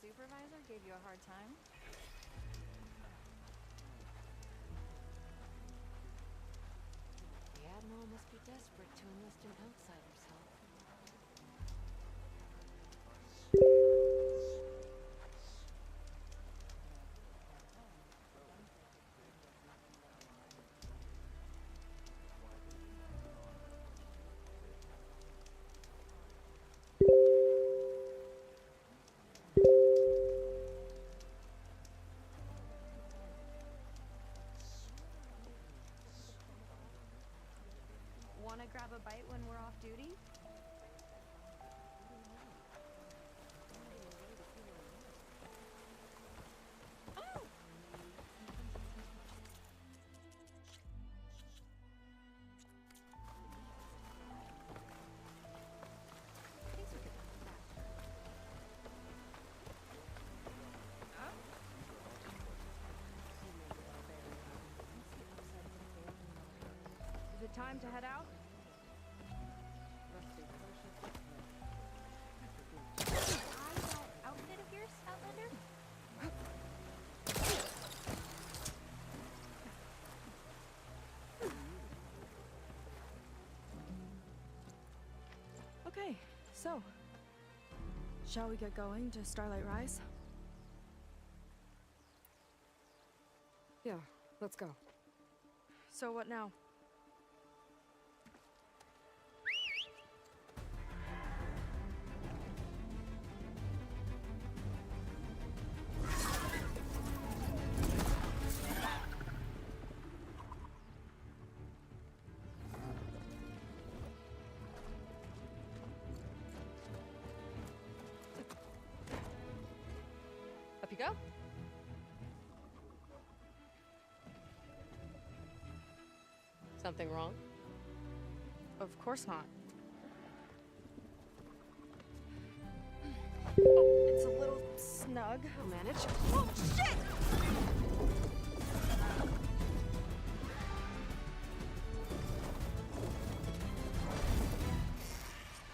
Supervisor gave you a hard time? The Admiral must be desperate to enlist an outsider's help. Wanna grab a bite when we're off duty? Oh! Things are getting faster. Huh? Is it time to head out? Outfit of yours, Outlander? Okay, so shall we get going to Starlight Rise? Yeah, let's go. So what now? Up you go. Something wrong? Of course not. Oh, it's a little snug. I'll manage. Oh, shit!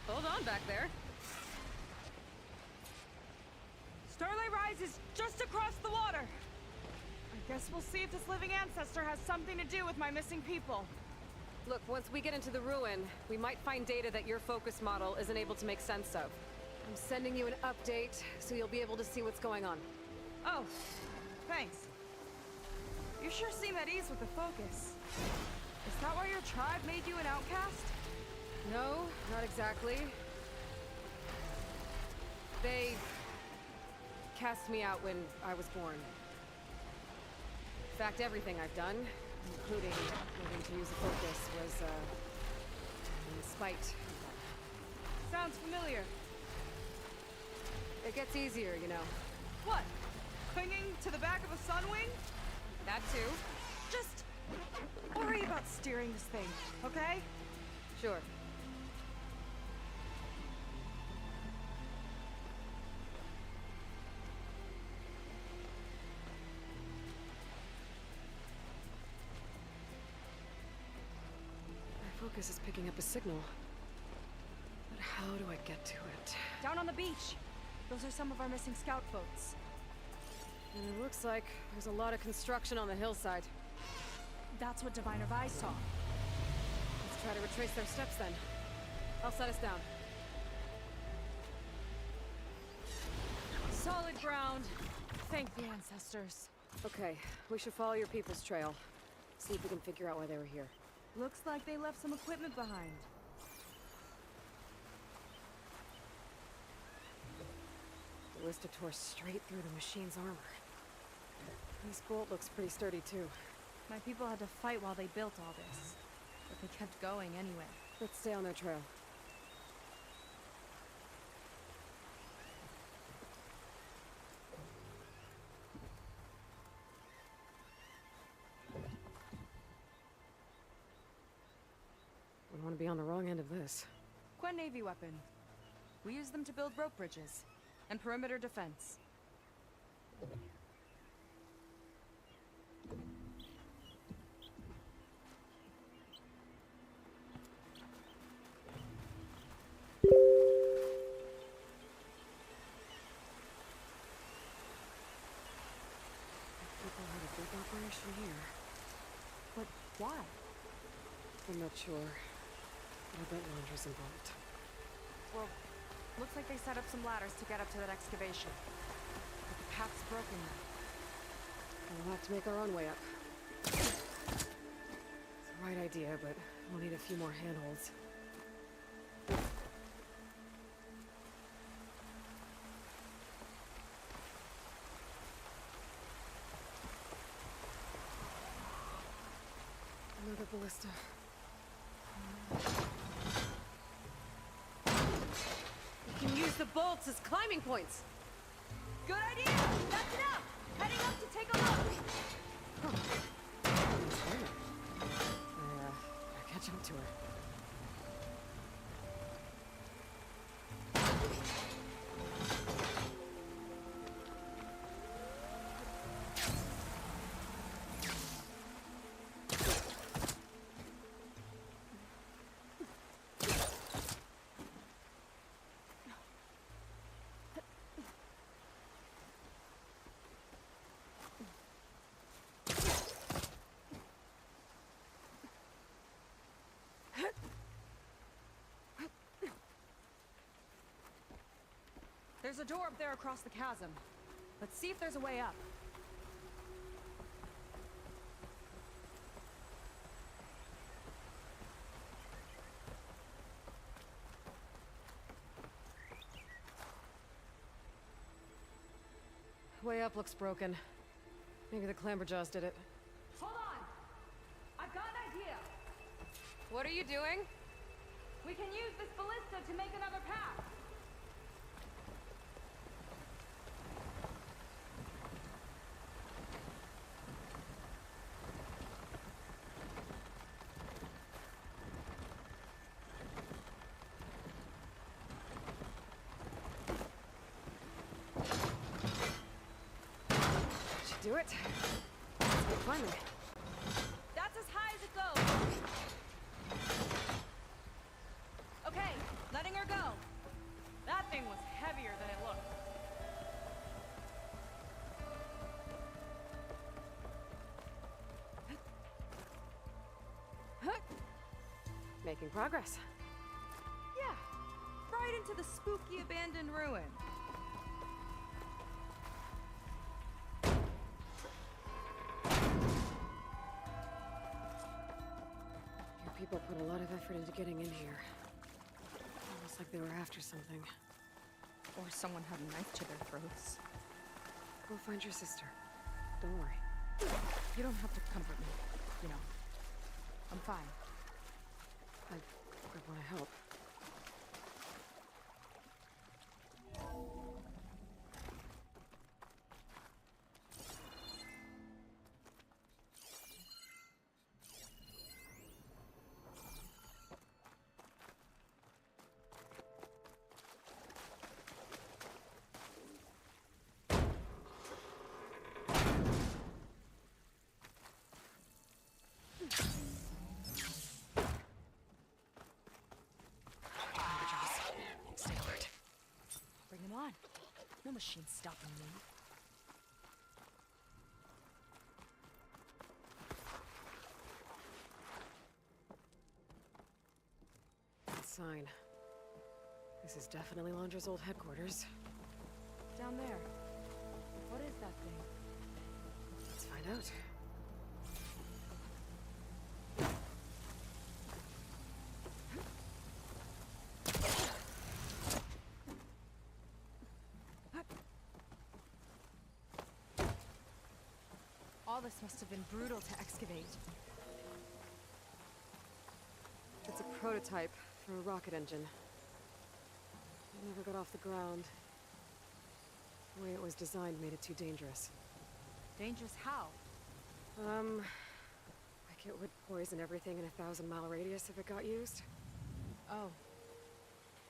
Hold on back there. Starlight Rise is just across the water. I guess we'll see if this living ancestor has something to do with my missing people. Look, once we get into the ruin, we might find data that your focus model isn't able to make sense of. I'm sending you an update, so you'll be able to see what's going on. Oh, thanks. You sure seem at ease with the focus. Is that why your tribe made you an outcast? No, not exactly. They cast me out when I was born. In fact, everything I've done, including moving to use the focus, was in spite of that. Sounds familiar. It gets easier, you know. What? Clinging to the back of a sunwing? That too. Just worry about steering this thing, okay? Sure. My focus is picking up a signal. But how do I get to it? Down on the beach. Those are some of our missing scout boats. And it looks like there's a lot of construction on the hillside. That's what Diviner Vi saw. Let's try to retrace their steps then. I'll set us down. Solid ground. Thank the ancestors. Okay, we should follow your people's trail. See if we can figure out why they were here. Looks like they left some equipment behind. The Ballista tore straight through the machine's armor. This bolt looks pretty sturdy too. My people had to fight while they built all this. But they kept going anyway. Let's stay on their trail. We don't want to be on the wrong end of this. Quen Navy weapon. We use them to build rope bridges and perimeter defense. People had a big operation here. But why? I'm not sure. But I bet Landra's involved. Well, looks like they set up some ladders to get up to that excavation. But the path's broken now. We'll have to make our own way up. It's the right idea, but we'll need a few more handholds. Another ballista. We can use the bolts as climbing points. Good idea! That's enough! Heading up to take a look! I catch up to her. There's a door up there across the chasm. Let's see if there's a way up. Way up looks broken. Maybe the Clamberjaws did it. Hold on! I've got an idea! What are you doing? We can use this ballista to make another path! Do it. Let's go climbing. That's as high as it goes. Okay, letting her go. That thing was heavier than it looked. Making progress. Yeah, right into the spooky abandoned ruin. People put a lot of effort into getting in here. Almost like they were after something. Or someone had a knife to their throats. Go find your sister. Don't worry. You don't have to comfort me, you know. I'm fine. I want to help. machine stopping me. That sign. This is definitely Londra's old headquarters. Down there. What is that thing? Let's find out. All this must have been brutal to excavate. It's a prototype for a rocket engine. It never got off the ground. The way it was designed made it too dangerous. Dangerous how? Like it would poison everything in a 1,000-mile radius if it got used. Oh.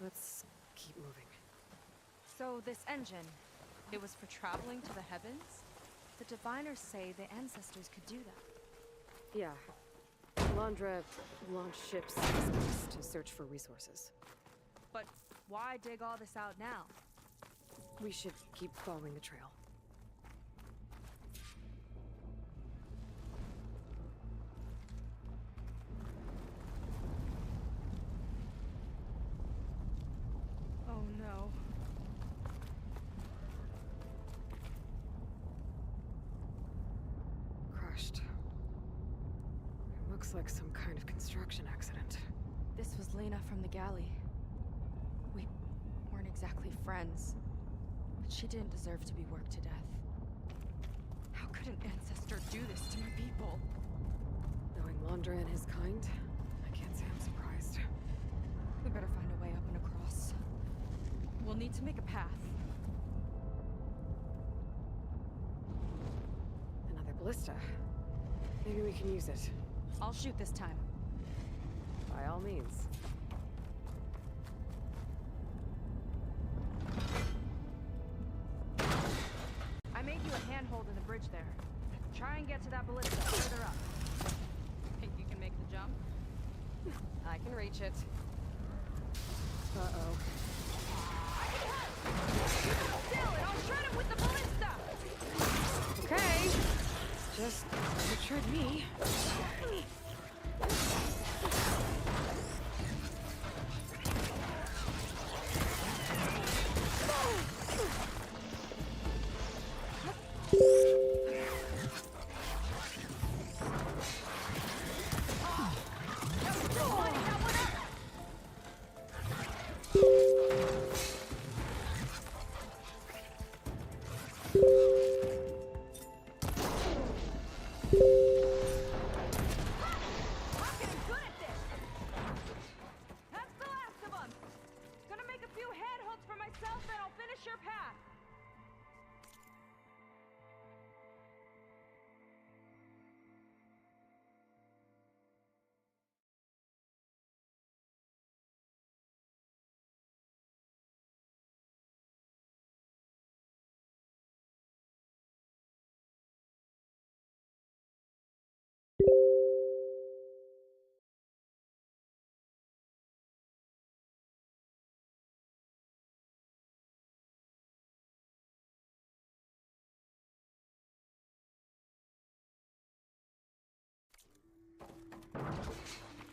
Let's keep moving. So this engine, it was for traveling to the heavens? The diviners say the ancestors could do that. Yeah. Londra launched ships in space to search for resources. But why dig all this out now? We should keep following the trail. Oh no. Crushed. It looks like some kind of construction accident. This was Lena from the galley. We weren't exactly friends, but she didn't deserve to be worked to death. How could an ancestor do this to my people? Knowing Londra and his kind, I can't say I'm surprised. We better find a way up and across. We'll need to make a path. Another ballista. Maybe we can use it. I'll shoot this time. By all means. I made you a handhold in the bridge there. Try and get to that ballista further up. Think you can make the jump? I can reach it. Uh-oh. I can help! Still, and I'll shred him with the ballista! Okay. Just don't shred me. I'm getting good at this! That's the last of them! Gonna make a few handholds for myself, then I'll finish your path!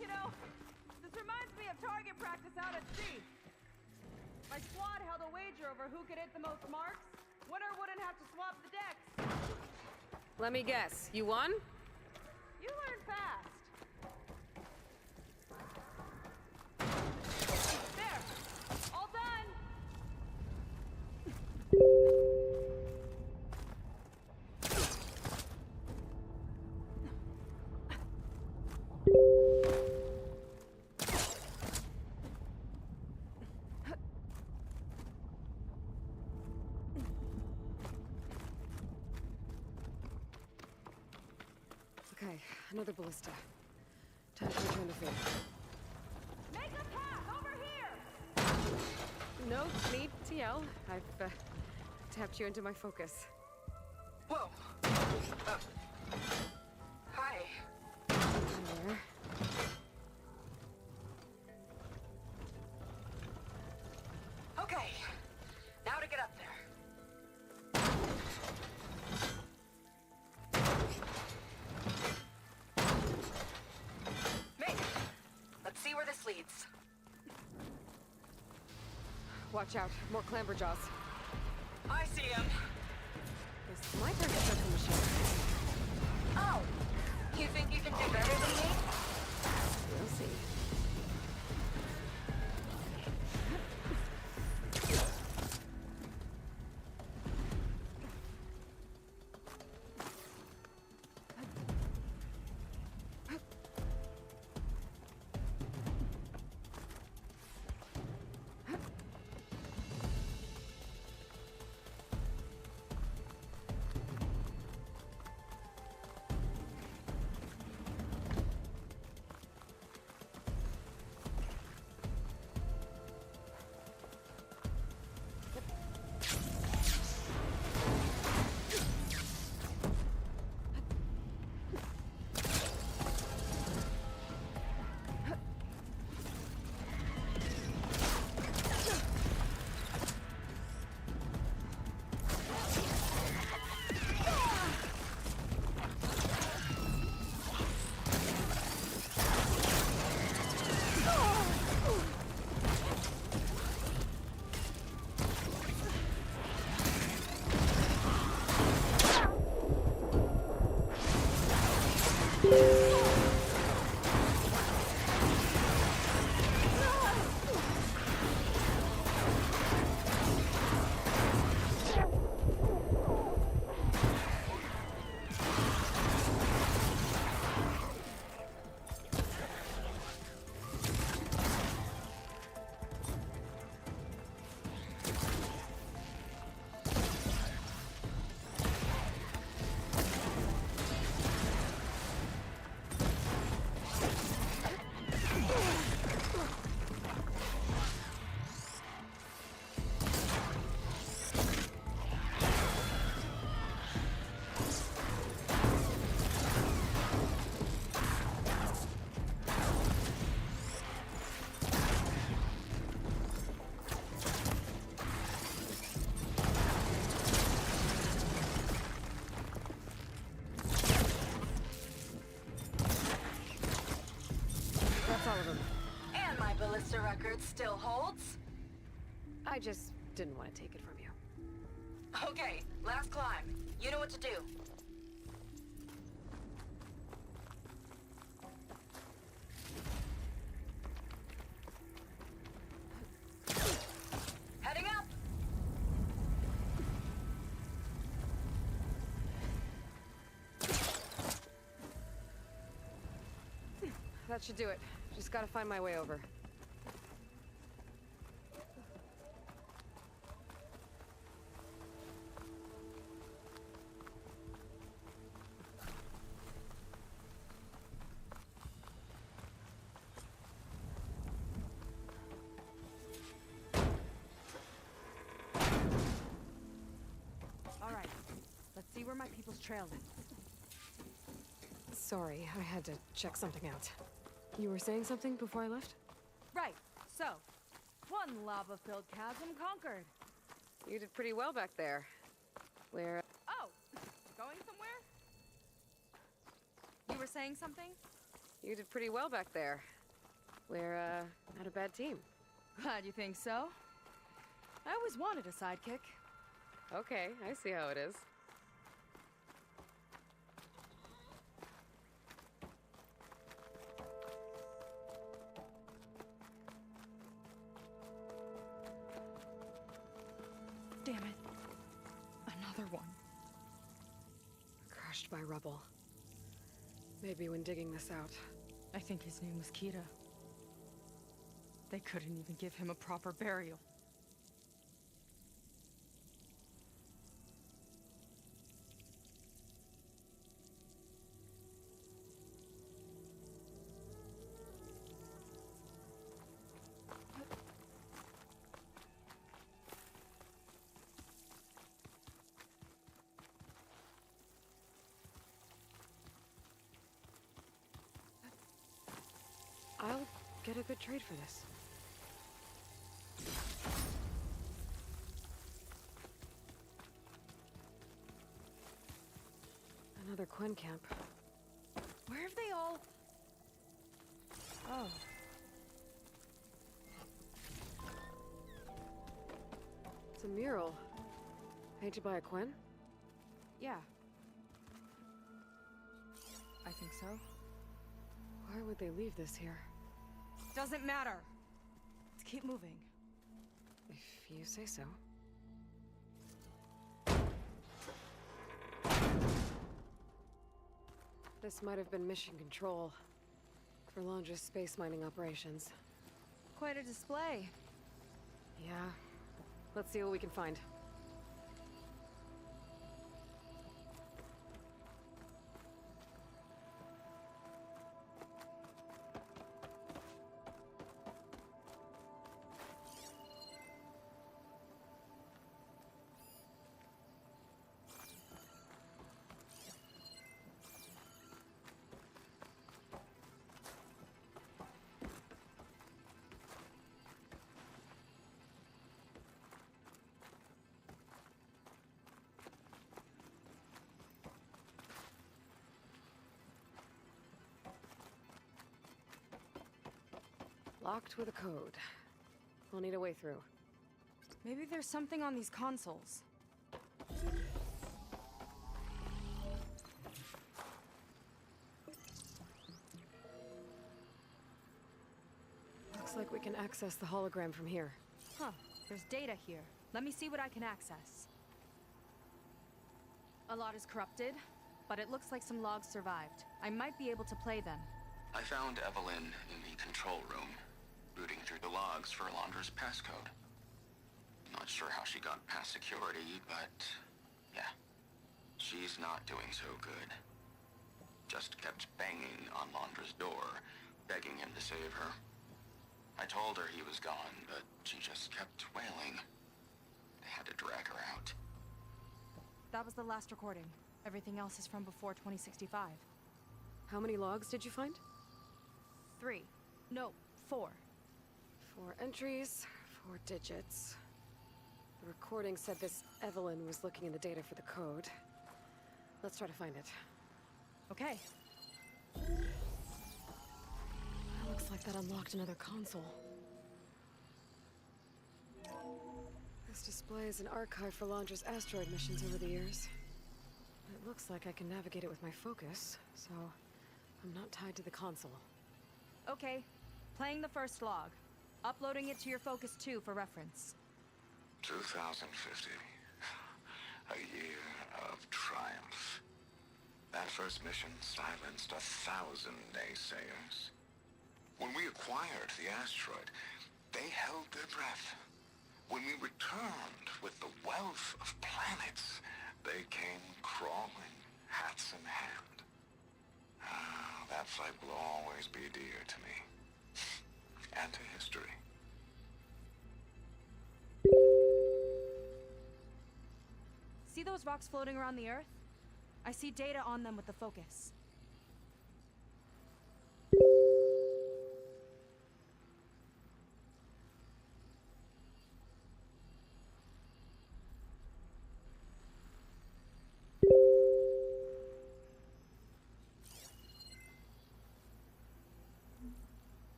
You know, this reminds me of target practice out at sea. My squad held a wager over who could hit the most marks. Winner wouldn't have to swap the decks. Let me guess. You won? You learn fast. There. All done. Okay, another ballista. Time to return the favor. Make a path over here. No need to yell. I've tapped you into my focus. Whoa. Hi. There. Okay. Now to get up there. leads. Watch out, more clamberjaws. I see him. It's my turn to search the machine. Oh, you think you can do better than me? We'll see. That's all of them. And my ballista record still holds? I just didn't want to take it from you. Okay, last climb. You know what to do. Heading up! That should do it. Just gotta find my way over. All right, let's see where my people's trail leads. Sorry, I had to check something out. You were saying something before I left? Right, so, one lava-filled chasm conquered. You did pretty well back there. Where... Oh, going somewhere? You were saying something? You did pretty well back there. We're, not a bad team. Glad you think so. I always wanted a sidekick. Okay, I see how it is. Damn it. Another one. Crushed by rubble. Maybe when digging this out. I think his name was Kira. They couldn't even give him a proper burial. I'll get a good trade for this. Another Quen camp. Where have they all... Oh. mural. Painted by a Quinn? Yeah. I think so. Why would they leave this here? Doesn't matter. Let's keep moving. If you say so. This might have been mission control for Londra's space mining operations. Quite a display. Yeah. Let's see what we can find. Locked with a code. We'll need a way through. Maybe there's something on these consoles. Looks like we can access the hologram from here. Huh. There's data here. Let me see what I can access. A lot is corrupted, but it looks like some logs survived. I might be able to play them. I found Evelyn in the control room, rooting through the logs for Alondra's passcode. Not sure how she got past security, but yeah, she's not doing so good. Just kept banging on Londra's door, begging him to save her. I told her he was gone, but she just kept wailing. I had to drag her out. That was the last recording. Everything else is from before 2065. How many logs did you find? 3. No, 4. 4 entries, 4 digits. The recording said this Evelyn was looking in the data for the code. Let's try to find it. Okay. Looks like that unlocked another console. This displays an archive for Londra's asteroid missions over the years. It looks like I can navigate it with my focus, so I'm not tied to the console. Okay. Playing the first log. Uploading it to your Focus 2 for reference. 2050. A year of triumph. That first mission silenced 1,000 naysayers. When we acquired the asteroid, they held their breath. When we returned with the wealth of planets, they came crawling, hats in hand. That fight will always be dear to me. And to history. See those rocks floating around the Earth? I see data on them with the focus.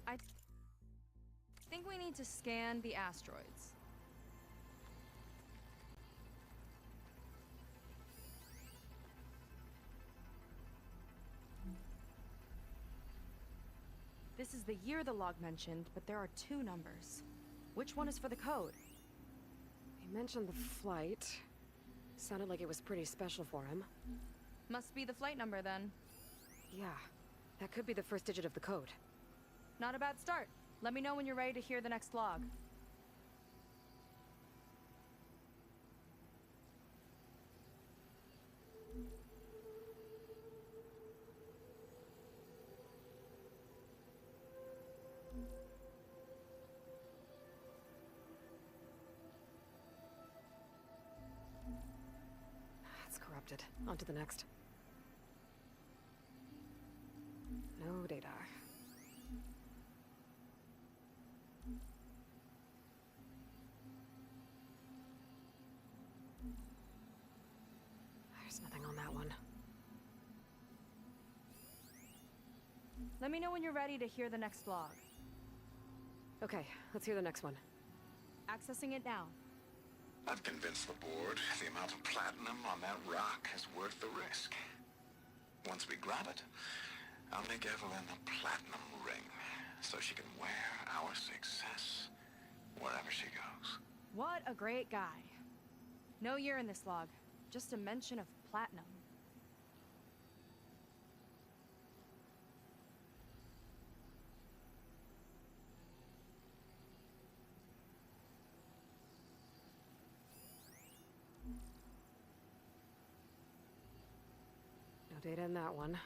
I think we need to scan the asteroids. This is the year the log mentioned, but there are 2 numbers. Which one is for the code? He mentioned the flight. Sounded like it was pretty special for him. Must be the flight number then. Yeah, that could be the first digit of the code. Not a bad start. Let me know when you're ready to hear the next log. It's corrupted. On to the next. No data. There's nothing on that one. Let me know when you're ready to hear the next log. Okay, let's hear the next one. Accessing it now. I've convinced the board the amount of platinum on that rock is worth the risk. Once we grab it, I'll make Evelyn a platinum ring so she can wear our success wherever she goes. What a great guy. No year in this log, just a mention of platinum. No data in that one.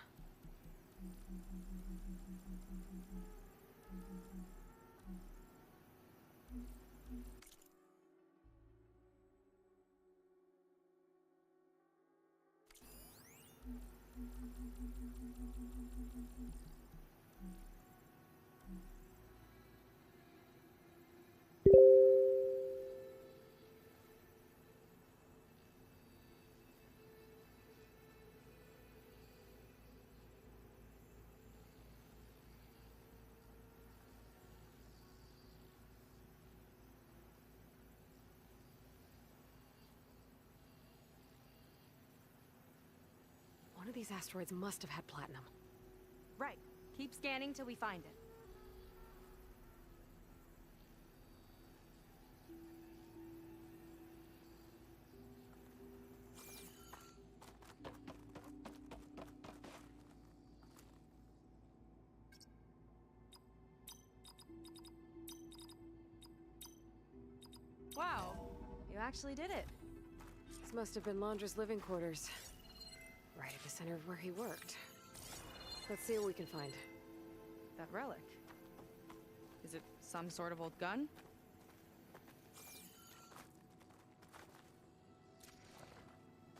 One of these asteroids must have had platinum. Right. Keep scanning till we find it. Wow. You actually did it. This must have been Londra's living quarters. Right at the center of where he worked. Let's see what we can find. That relic. Is it some sort of old gun?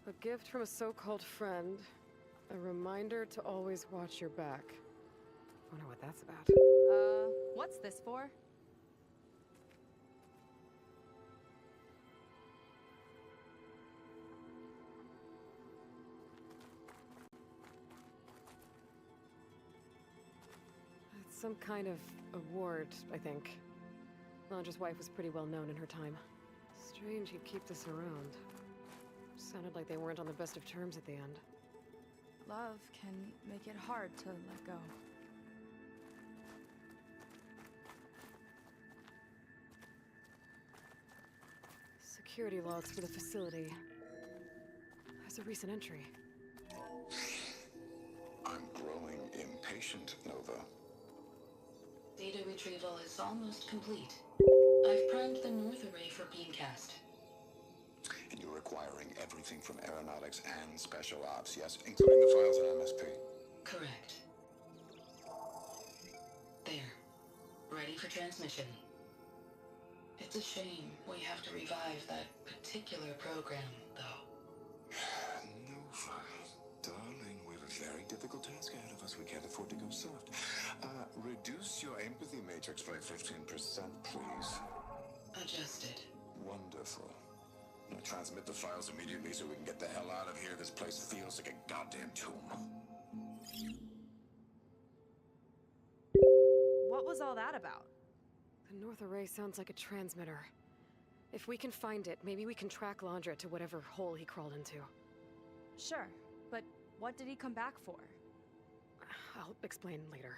A gift from a so-called friend. A reminder to always watch your back. Wonder what that's about. What's this for? It's some kind of award, I think. Londra's wife was pretty well known in her time. Strange he'd keep this around. Sounded like they weren't on the best of terms at the end. Love can make it hard to let go. Security logs for the facility. There's a recent entry. I'm growing impatient, Nova. Data retrieval is almost complete. I've primed the North Array for beamcast. And you're acquiring everything from aeronautics and special ops, yes? Including the files in MSP. Correct. There. Ready for transmission. It's a shame we have to revive that particular program, though. Nova, darling, we have a very difficult task ahead of us. We can't afford to go soft. Reduce your empathy matrix by 15%, please. Adjusted. Wonderful. Now transmit the files immediately so we can get the hell out of here. This place feels like a goddamn tomb. What was all that about? The North Array sounds like a transmitter. If we can find it, maybe we can track Londra to whatever hole he crawled into. Sure, but what did he come back for? I'll explain later.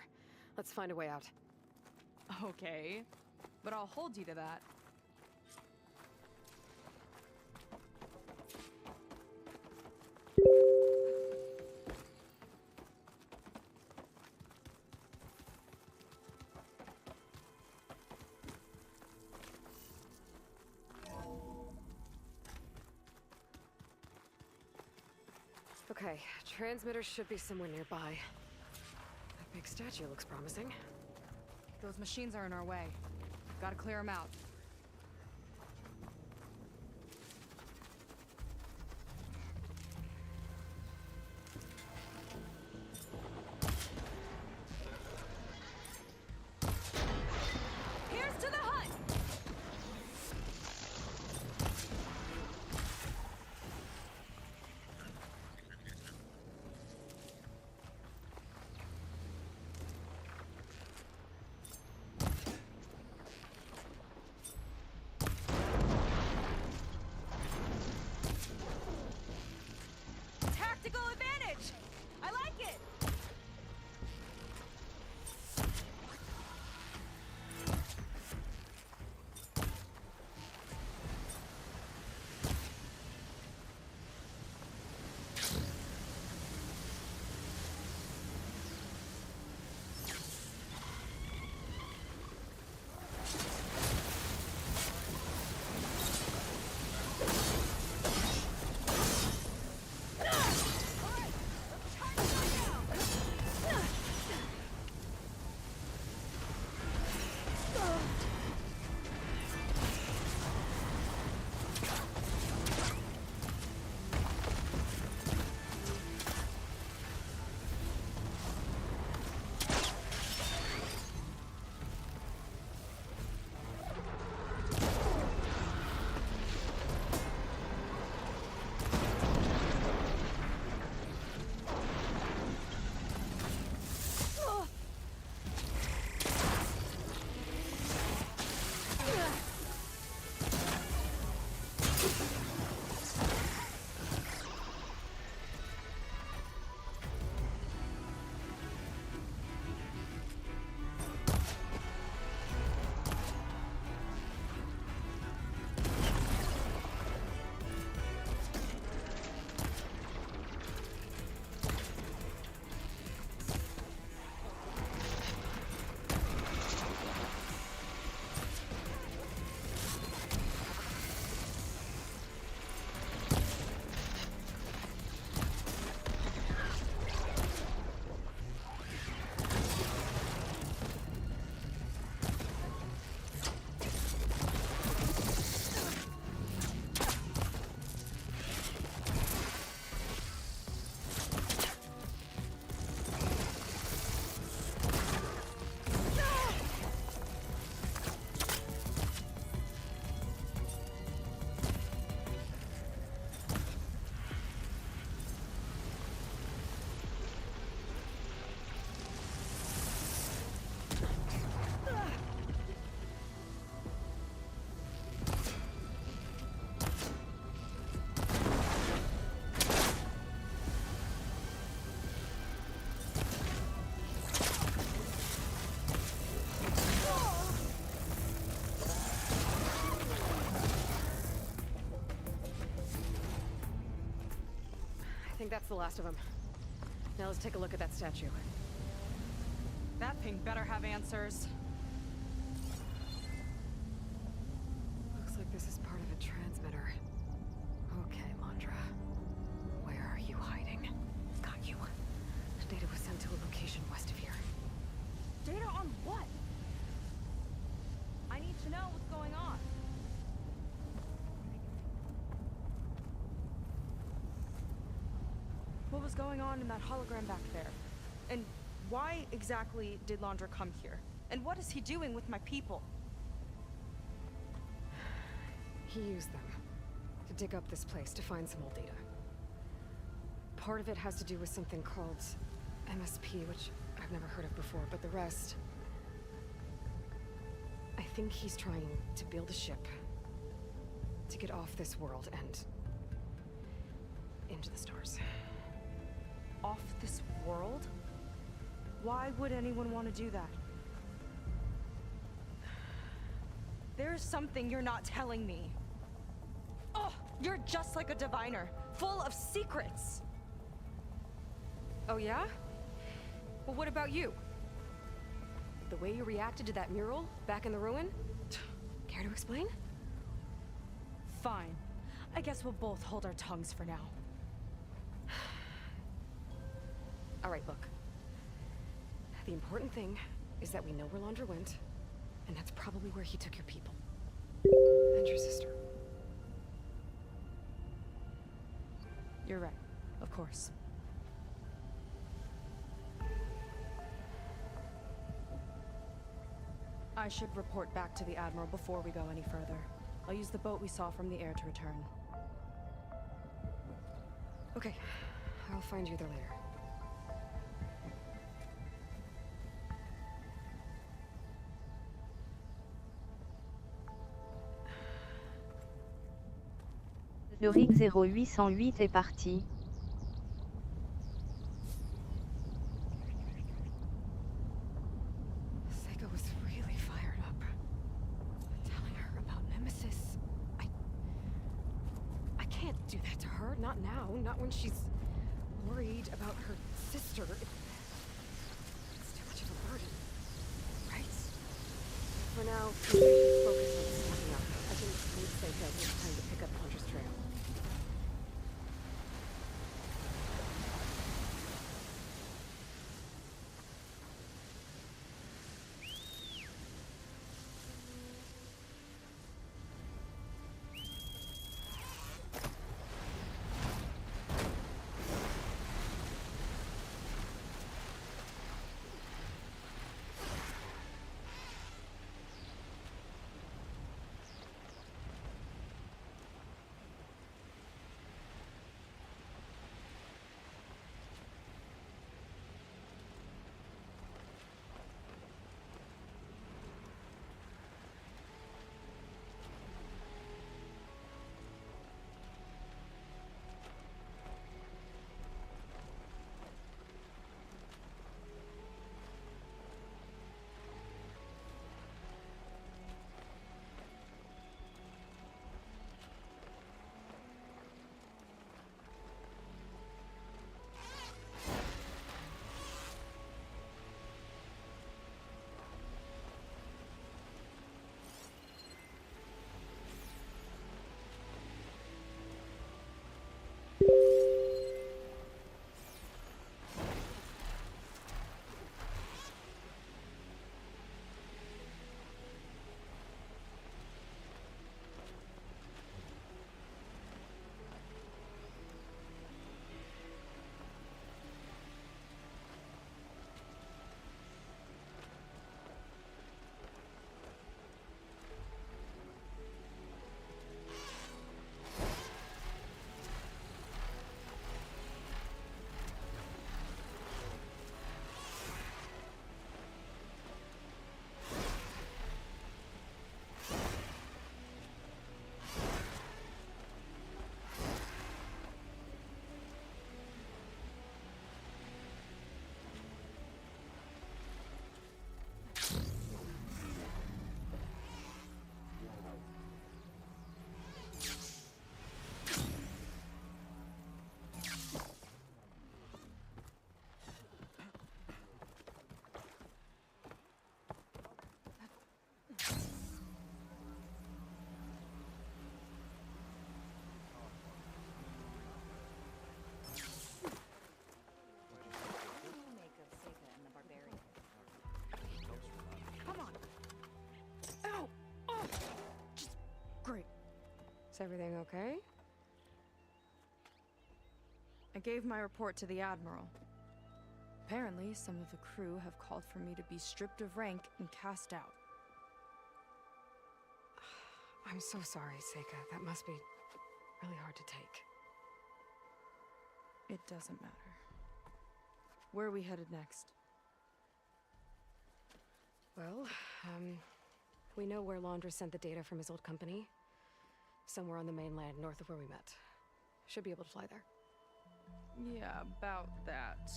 Let's find a way out. Okay, but I'll hold you to that. Okay, transmitter should be somewhere nearby. That big statue looks promising. Those machines are in our way. Gotta clear them out. Here's to the hut! that's the last of them. Now let's take a look at that statue. That thing better have answers. Looks like this is part of a transmitter. Okay, Londra. Where are you hiding? Got you. Data was sent to a location west of here. Data on what? I need to know what's going on. What was going on in that hologram back there? And why exactly did Londra come here? And what is he doing with my people? He used them to dig up this place to find some old data. Part of it has to do with something called MSP, which I've never heard of before, but the rest... I think he's trying to build a ship to get off this world and into the stars. Off this world? Why would anyone want to do that? There's something you're not telling me. Oh, you're just like a diviner, full of secrets. Oh yeah? Well, what about you? The way you reacted to that mural back in the ruin? Care to explain? Fine. I guess we'll both hold our tongues for now. All right, look. The important thing is that we know where Londra went, and that's probably where he took your people. And your sister. You're right, of course. I should report back to the Admiral before we go any further. I'll use the boat we saw from the air to return. Okay, I'll find you there later. Le rig 0808 est parti. Seika was really fired up. Telling her about Nemesis. I can't do that to her. Not now. Not when she's worried about her sister. It's too much of a burden. Right? For now, we should focus on stepping up. I think with Seika, it's time to pick up Hunter's trail. Is everything okay? I gave my report to the Admiral. Apparently, some of the crew have called for me to be stripped of rank and cast out. I'm so sorry, Seika. That must be really hard to take. It doesn't matter. Where are we headed next? Well, we know where Laundra sent the data from his old company. Somewhere on the mainland, north of where we met. Should be able to fly there. Yeah, about that.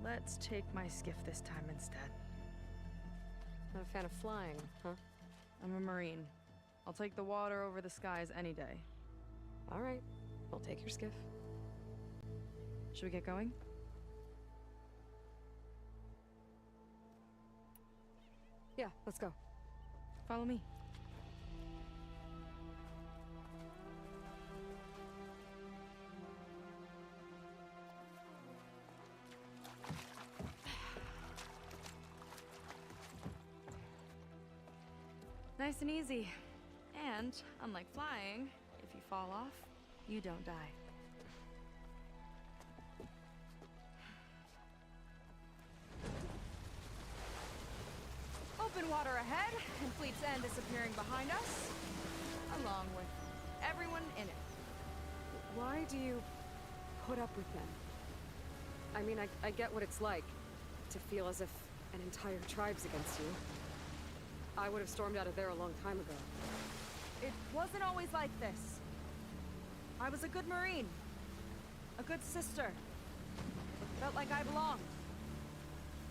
Let's take my skiff this time instead. Not a fan of flying, huh? I'm a Marine. I'll take the water over the skies any day. All right, I'll take your skiff. Should we get going? Yeah, let's go. Follow me. Nice and easy. And, unlike flying, if you fall off, you don't die. Open water ahead, and Fleet's End disappearing behind us, along with everyone in it. Why do you put up with them? I mean, I get what it's like to feel as if an entire tribe's against you. I would have stormed out of there a long time ago. It wasn't always like this. I was a good Marine. A good sister. Felt like I belonged.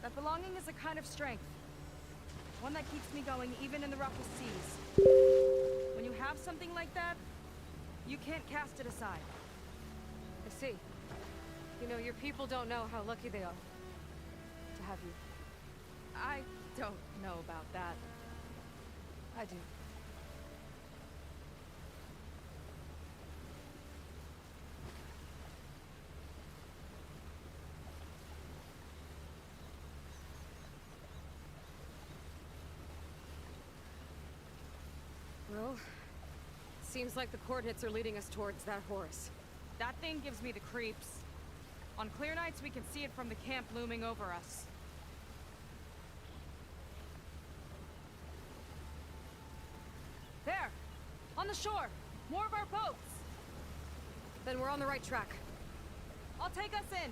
That belonging is a kind of strength. One that keeps me going even in the roughest seas. When you have something like that, you can't cast it aside. I see. You know, your people don't know how lucky they are to have you. I don't know about that. I do. Well, seems like the coordinates are leading us towards that Horus. That thing gives me the creeps. On clear nights, we can see it from the camp looming over us. There! On the shore! More of our boats! Then we're on the right track. I'll take us in!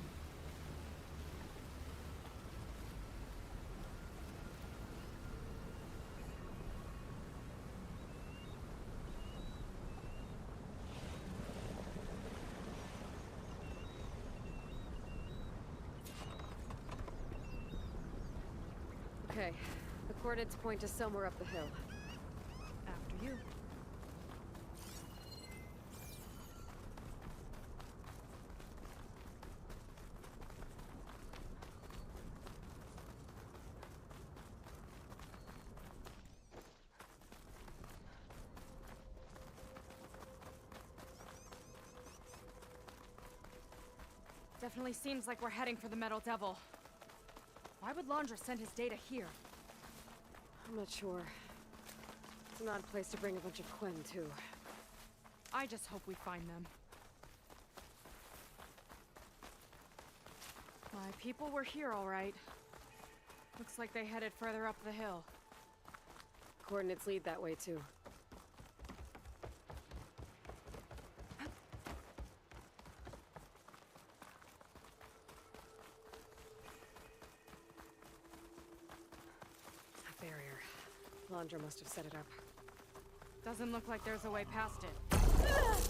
Okay, the coordinates point to somewhere up the hill. After you. Definitely seems like we're heading for the Metal Devil. Why would Laundra send his data here? I'm not sure. It's an odd place to bring a bunch of Quen, too. I just hope we find them. My people were here, all right. Looks like they headed further up the hill. Coordinates lead that way, too. A barrier. Laundra must have set it up. Doesn't look like there's a way past it. There's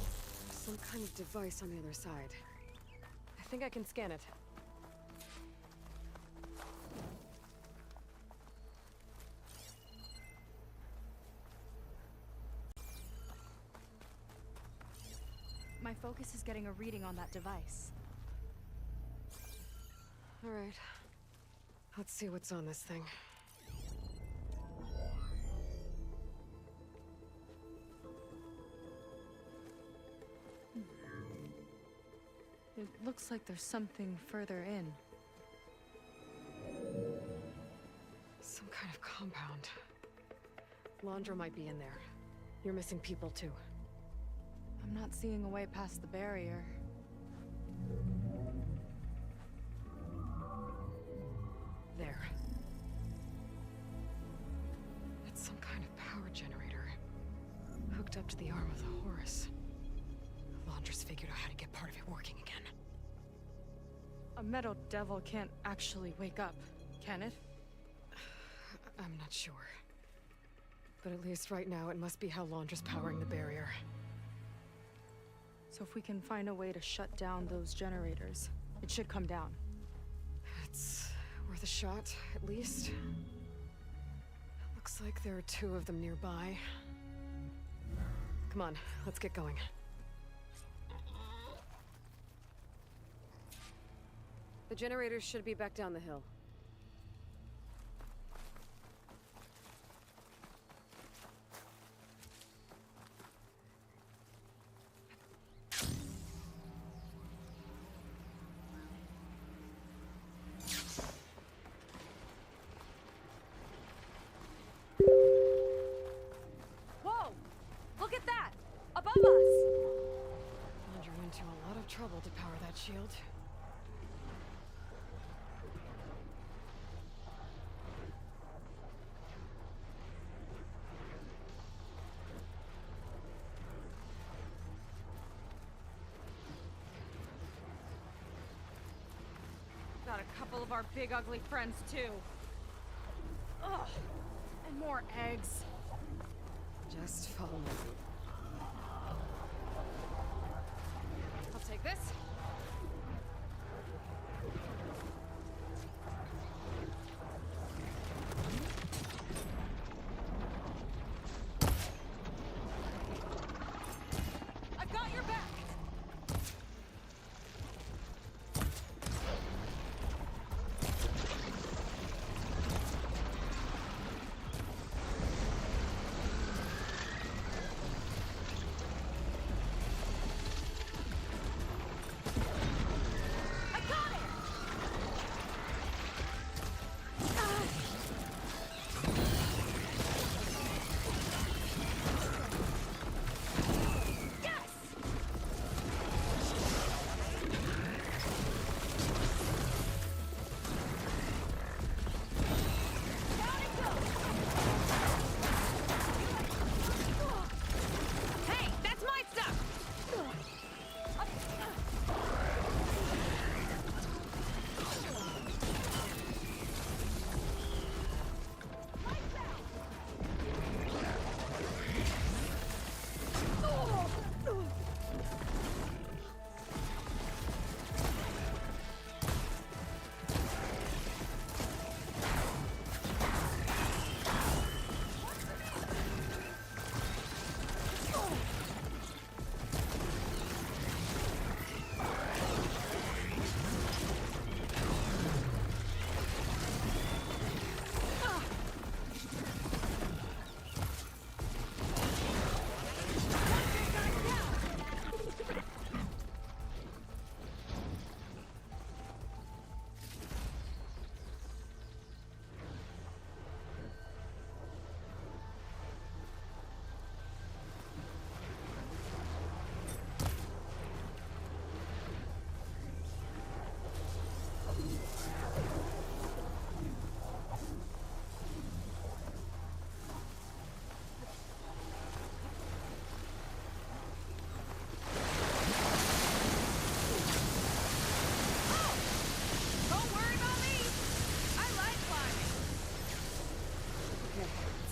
some kind of device on the other side. I think I can scan it. My focus is getting a reading on that device. All right. Let's see what's on this thing. It looks like there's something further in. Some kind of compound. Laundra might be in there. You're missing people, too. I'm not seeing a way past the barrier. There. That's some kind of power generator. Hooked up to the arm of the Horus. Laundress figured out how to get part of it working again. A metal devil can't actually wake up, can it? I'm not sure. But at least right now, it must be how Laundra's powering the barrier. So if we can find a way to shut down those generators, it should come down. It's worth a shot, at least. Looks like there are 2 of them nearby. Come on, let's get going. The generators should be back down the hill. Whoa! Look at that! Above us! And you're into a lot of trouble to power that shield. Got a couple of our big ugly friends too. Ugh! And more eggs. Just follow me. I'll take this. I've got your back!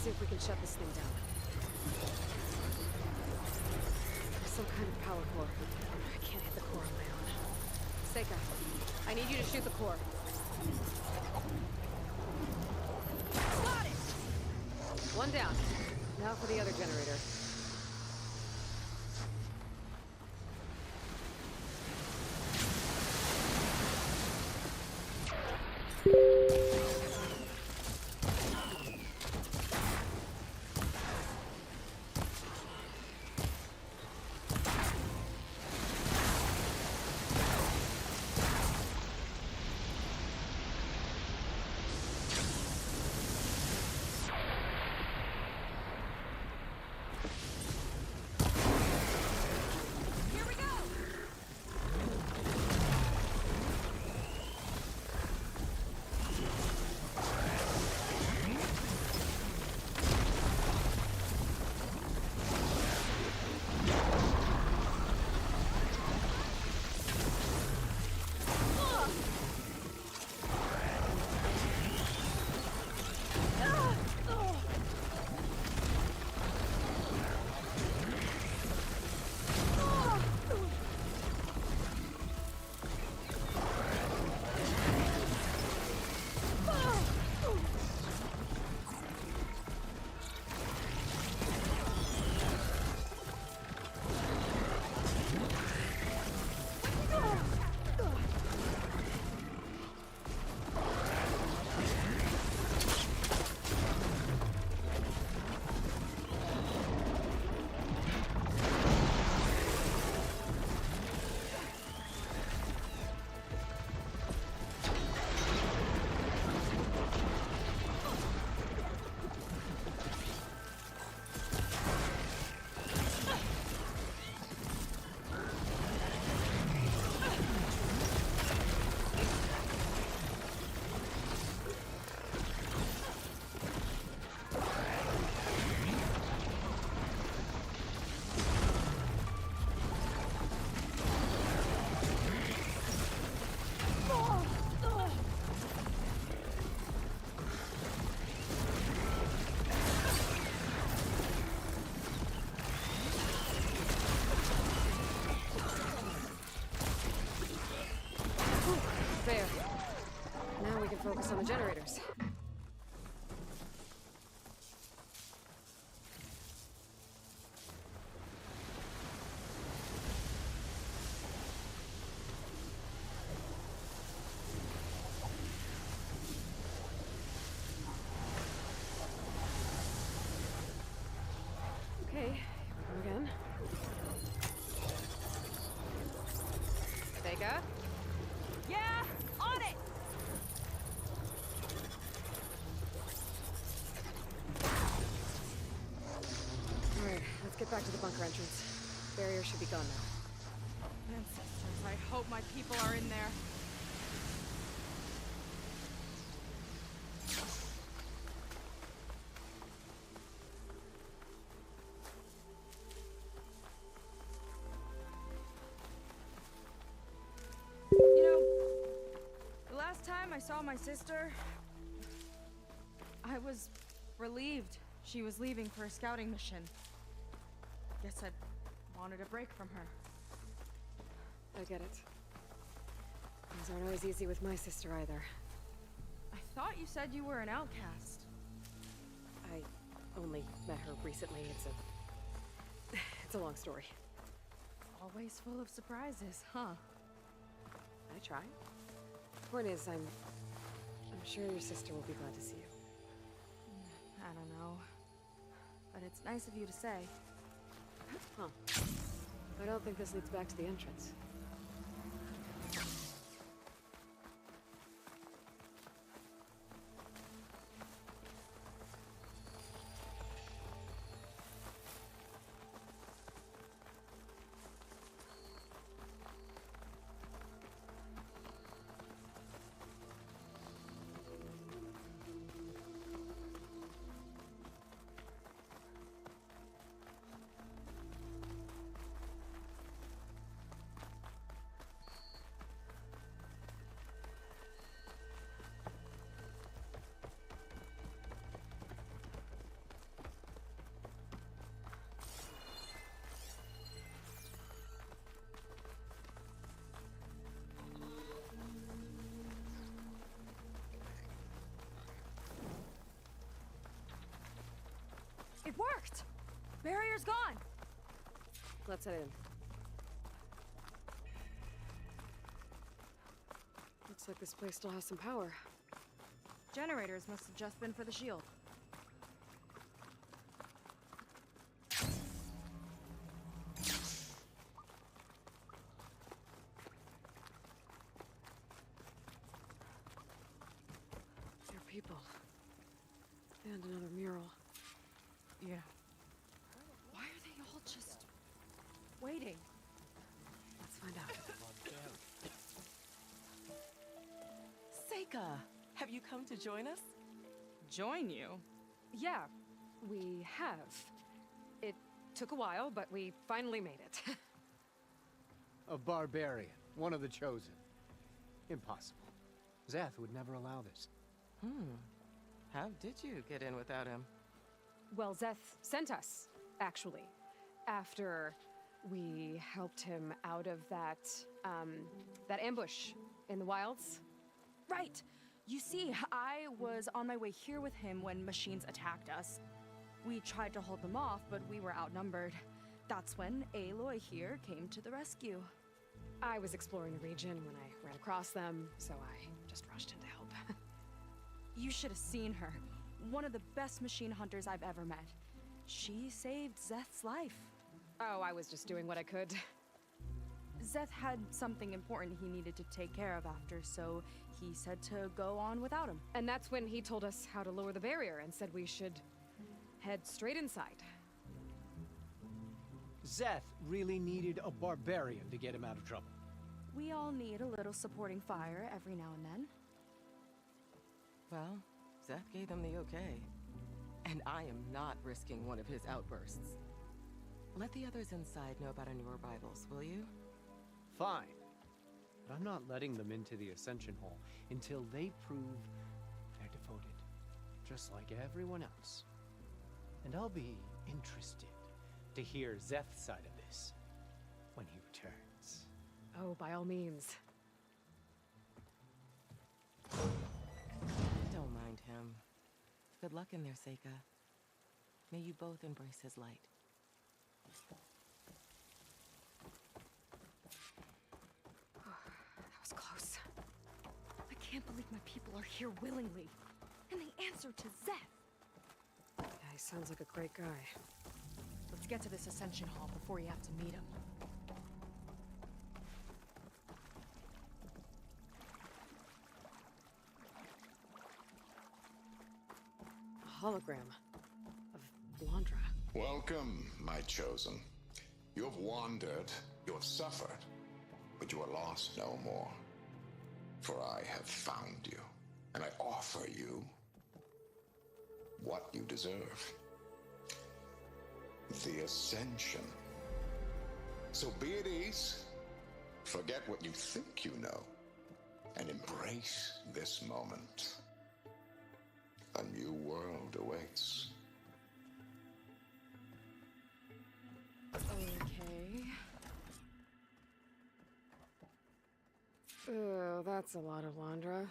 See if we can shut this thing down. There's some kind of power core. I can't hit the core on my own. Seika, I need you to shoot the core. Got it! One down. Now for the other generator. the generators. Okay, here we go again. Vega? Yeah, on it! Alright, let's get back to the bunker entrance. Barrier should be gone now. Ancestors, I hope my people are in there. You know, the last time I saw my sister, I was relieved she was leaving for a scouting mission. Guess I wanted a break from her. I get it. Things aren't always easy with my sister either. I thought you said you were an outcast. I only met her recently. It's a long story. Always full of surprises, huh? I try. Point is, I'm sure your sister will be glad to see you. I don't know. But it's nice of you to say. Huh. I don't think this leads back to the entrance. It worked! Barrier's gone! Let's head in. Looks like this place still has some power. Generators must have just been for the shield. There are people. And another mural. Yeah. Why are they all just waiting? Let's find out. Seika, have you come to join us? Join you? Yeah, we have. It took a while, but we finally made it. A barbarian, one of the chosen. Impossible. Zeth would never allow this. How did you get in without him? Well, Zeth sent us, actually. After we helped him out of that ambush in the wilds. Right! You see, I was on my way here with him when machines attacked us. We tried to hold them off, but we were outnumbered. That's when Aloy here came to the rescue. I was exploring the region when I ran across them, so I just rushed in to help. You should have seen her. One of the best machine hunters I've ever met. She saved Zeth's life. Oh, I was just doing what I could. Zeth had something important he needed to take care of after, so he said to go on without him. And that's when he told us how to lower the barrier and said we should head straight inside. Zeth really needed a barbarian to get him out of trouble. We all need a little supporting fire every now and then. Well, Zeth gave them the okay. And I am not risking one of his outbursts. Let the others inside know about our new arrivals, will you? Fine. But I'm not letting them into the Ascension Hall until they prove they're devoted. Just like everyone else. And I'll be interested to hear Zeth's side of this when he returns. Oh, by all means. Don't mind him. Good luck in there, Seika. May you both embrace his light. That was close. I can't believe my people are here willingly. And they answered to Zeth. Yeah, he sounds like a great guy. Let's get to this Ascension Hall before you have to meet him. A hologram of Londra. Welcome, my chosen. You have wandered, you have suffered, but you are lost no more. For I have found you, and I offer you what you deserve. The Ascension. So be at ease, forget what you think you know, and embrace this moment. A new world awaits. Okay. Oh, that's a lot of Londra.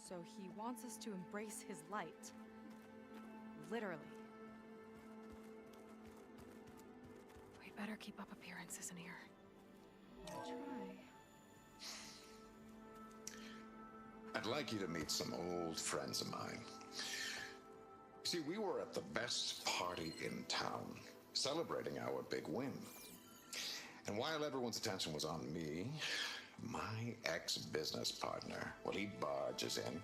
So he wants us to embrace his light. Literally. We better keep up appearances in here. I'll try. I'd like you to meet some old friends of mine. See, we were at the best party in town, celebrating our big win. And while everyone's attention was on me, my ex-business partner, well, he barges in,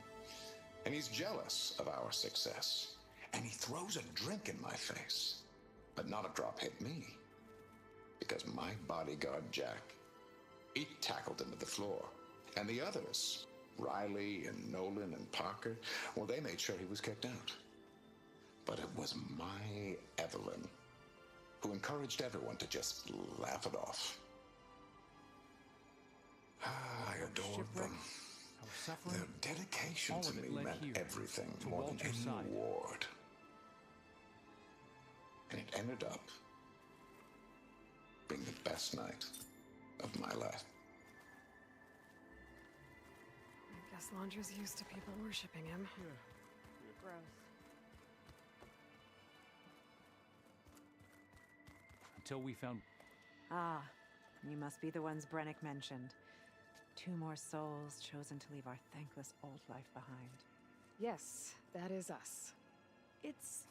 and he's jealous of our success. And he throws a drink in my face. But not a drop hit me. Because my bodyguard, Jack, he tackled him to the floor. And the others, Riley and Nolan and Parker, well, they made sure he was kicked out. But it was my Evelyn who encouraged everyone to just laugh it off. I adored them. Our suffering, Their dedication all to of it me led meant here, everything, to more than Walter's any side. award. And it ended up being the best night of my life. I guess Londra's used to people worshipping him. Gross. until we found... Ah, you must be the ones Brennick mentioned. 2 more souls chosen to leave our thankless old life behind. Yes, that is us. It's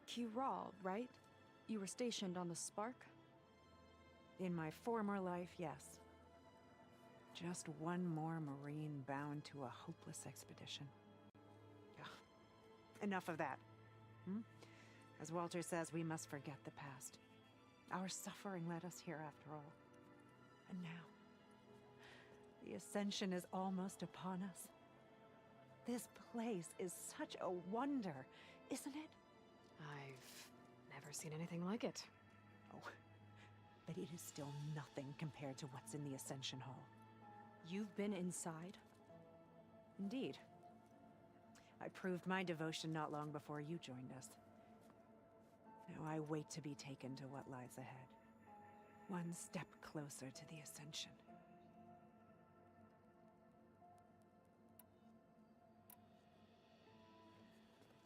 Kiral, right? You were stationed on the Spark? In my former life, yes. Just one more Marine bound to a hopeless expedition. Ugh. Enough of that. As Walter says, we must forget the past. Our suffering led us here after all. And now, the Ascension is almost upon us. This place is such a wonder, isn't it? I've never seen anything like it. Oh, but it is still nothing compared to what's in the Ascension Hall. You've been inside? Indeed. I proved my devotion not long before you joined us. Now I wait to be taken to what lies ahead. One step closer to the Ascension.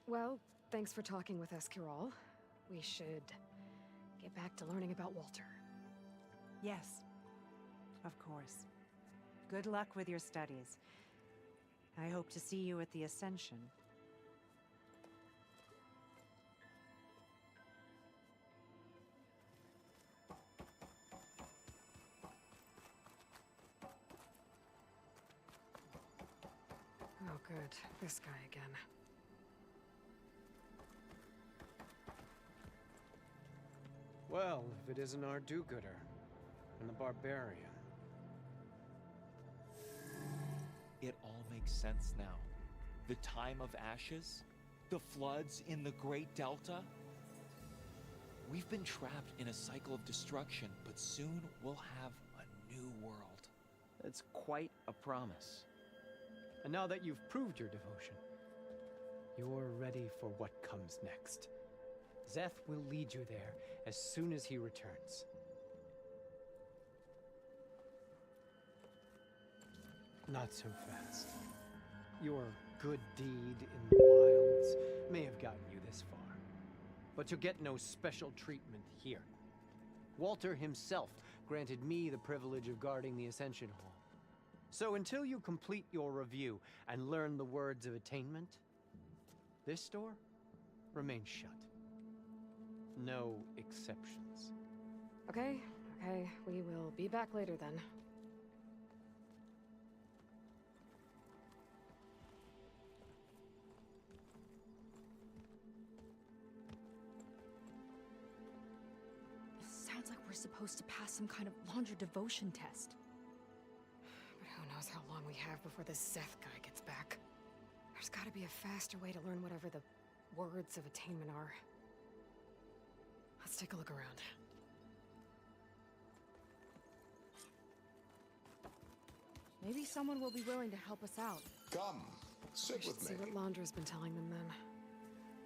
Well, thanks for talking with us, Kiral. We should get back to learning about Walter. Yes, of course. Good luck with your studies. I hope to see you at the Ascension. Oh, good. This guy again. Well, if it isn't our do-gooder, and the barbarian. It all makes sense now. The time of ashes, the floods in the Great Delta. We've been trapped in a cycle of destruction, but soon we'll have a new world. It's quite a promise. And now that you've proved your devotion, you're ready for what comes next. Zeth will lead you there as soon as he returns. Not so fast. Your good deed in the wilds may have gotten you this far, but you'll get no special treatment here. Walter himself granted me the privilege of guarding the Ascension Hall. So until you complete your review and learn the words of attainment, this door remains shut. No exceptions. Okay, we will be back later then. Sounds like we're supposed to pass some kind of Laundra devotion test. But who knows how long we have before this Zeth guy gets back. There's gotta be a faster way to learn whatever the words of attainment are. Let's take a look around. Maybe someone will be willing to help us out. Come, sit We should with see me. what Laundra's been telling them then.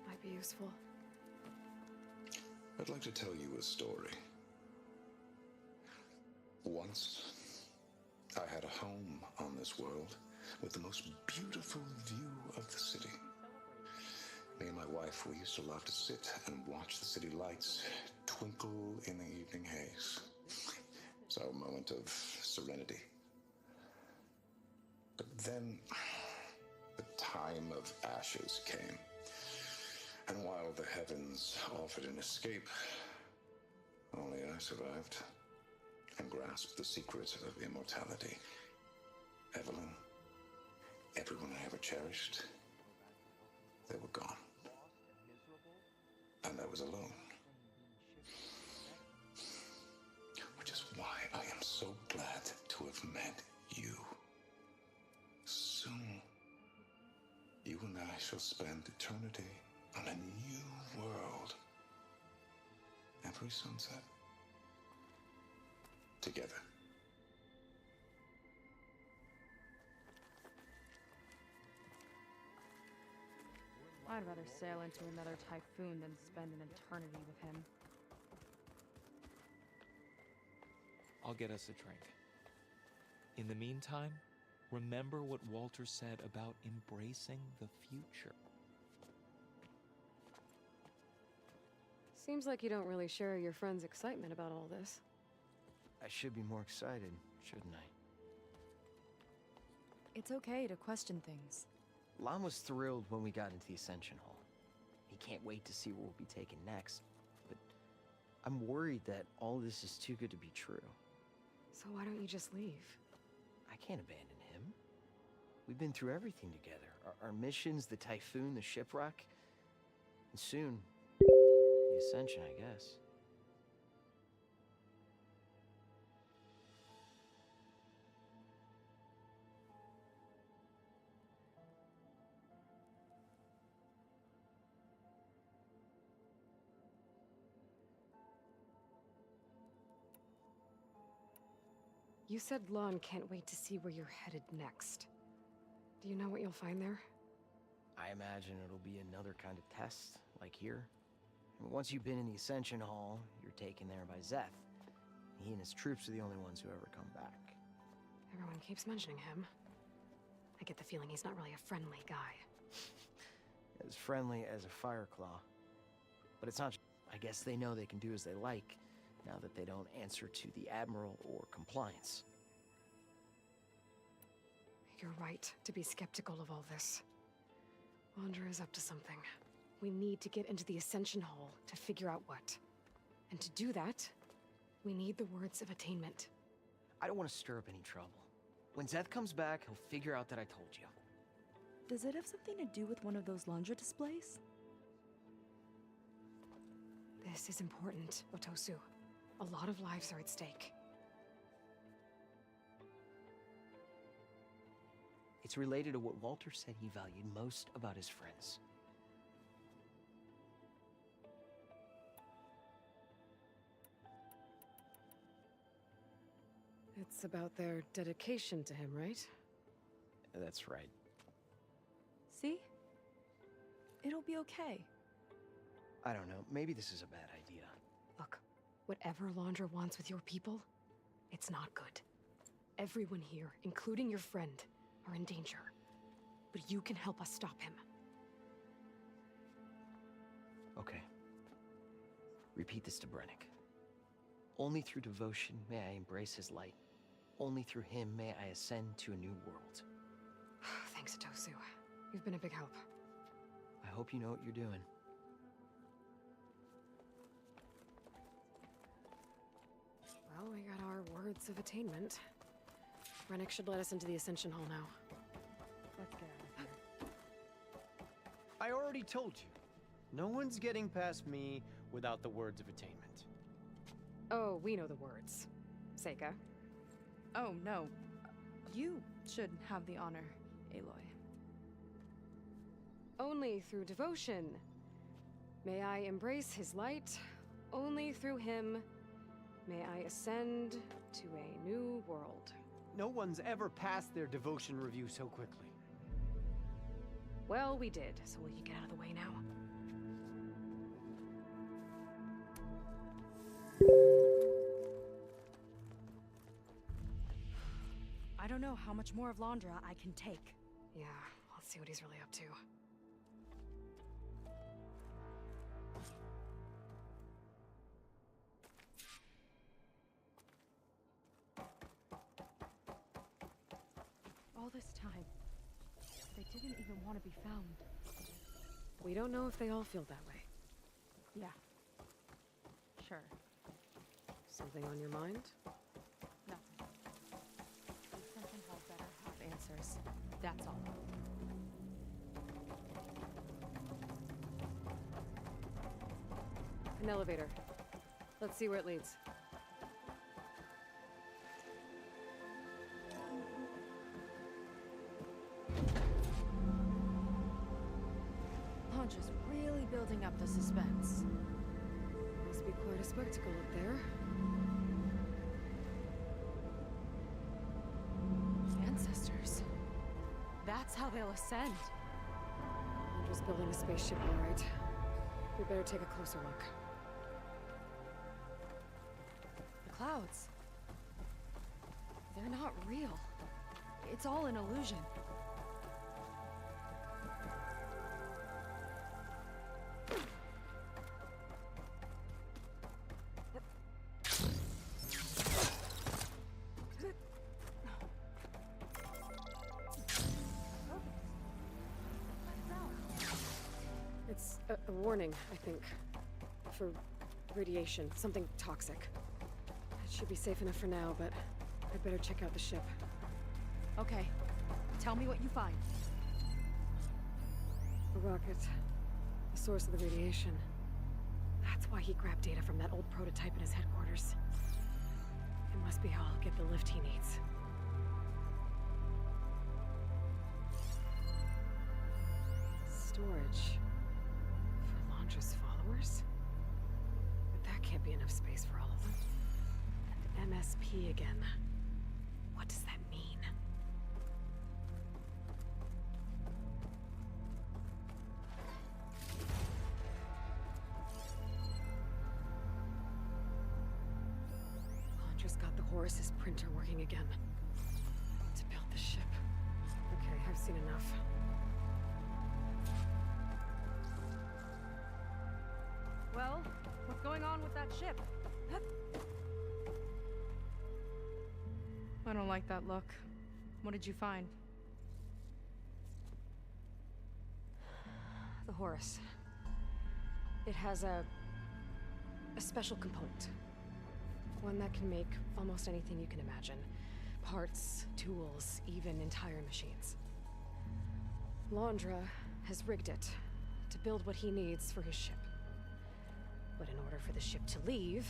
Might be useful. I'd like to tell you a story. Once, I had a home on this world with the most beautiful view of the city. Me and my wife, we used to love to sit and watch the city lights twinkle in the evening haze. It's our moment of serenity. But then, the time of ashes came. And while the heavens offered an escape, only I survived and grasped the secret of immortality. Evelyn, everyone I ever cherished, they were gone. And I was alone. Which is why I am so glad to have met you. Soon, you and I shall spend eternity on a new world. Every sunset. Together. I'd rather sail into another typhoon than spend an eternity with him. I'll get us a drink. In the meantime, remember what Walter said about embracing the future. Seems like you don't really share your friend's excitement about all this. I should be more excited, shouldn't I? It's okay to question things. Lon was thrilled when we got into the Ascension Hall. He can't wait to see where we'll be taken next. But I'm worried that all this is too good to be true. So why don't you just leave? I can't abandon him. We've been through everything together. Our missions, the Typhoon, the shipwreck. And soon, the Ascension, I guess. You said Lon can't wait to see where you're headed next. Do you know what you'll find there? I imagine it'll be another kind of test, like here. And once you've been in the Ascension Hall, you're taken there by Zeth. He and his troops are the only ones who ever come back. Everyone keeps mentioning him. I get the feeling he's not really a friendly guy. As friendly as a Fireclaw. But it's not. I guess they know they can do as they like, now that they don't answer to the Admiral or Compliance. You're right to be skeptical of all this. Laundra is up to something. We need to get into the Ascension Hall to figure out what. And to do that, we need the words of attainment. I don't want to stir up any trouble. When Zeth comes back, he'll figure out that I told you. Does it have something to do with one of those Laundra displays? This is important, Otosu. A lot of lives are at stake. It's related to what Walter said he valued most about his friends. It's about their dedication to him, right? That's right. See? It'll be okay. I don't know, maybe this is a bad idea. Look, whatever Laundra wants with your people, it's not good. Everyone here, including your friend, are in danger. but you can help us stop him. Okay. Repeat this to Brennick. Only through devotion may I embrace his light. Only through him may I ascend to a new world. Thanks, Tosu. You've been a big help. I hope you know what you're doing. Well, we got our words of attainment. Rennick should let us into the Ascension Hall now. Let's get out of here. I already told you. No one's getting past me without the words of attainment. Oh, we know the words. Seika. Oh, no. You should have the honor, Aloy. Only through devotion may I embrace his light. Only through him may I ascend to a new world. No one's ever passed their devotion review so quickly. Well, we did, so will you get out of the way now? I don't know how much more of Londra I can take. Yeah, let's see what he's really up to. All this time, they didn't even want to be found. We don't know if they all feel that way. Yeah. Sure. Something on your mind? Nothing. The Ascension Hall better have answers. That's all. An elevator. Let's see where it leads. Launch is really building up the suspense. Must be quite a spectacle up there. Ancestors. That's how they'll ascend. Londra's building a spaceship, all right. We better take a closer look. The clouds. They're not real. It's all an illusion. It's a warning, I think. For radiation, something toxic. It should be safe enough for now, but I'd better check out the ship. Okay. Tell me what you find. A rocket. The source of the radiation. That's why he grabbed data from that old prototype in his headquarters. It must be how I'll get the lift he needs. Storage. For Londra's followers? But that can't be enough space for all of them. And MSP again. What does that mean? Londra's got the Horus's printer working again. To build the ship. Okay, I've seen enough. Well, what's going on with that ship? I don't like that look. What did you find? The Horus. It has a special component. One that can make almost anything you can imagine. Parts, tools, even entire machines. Londra has rigged it to build what he needs for his ship. But in order for the ship to leave,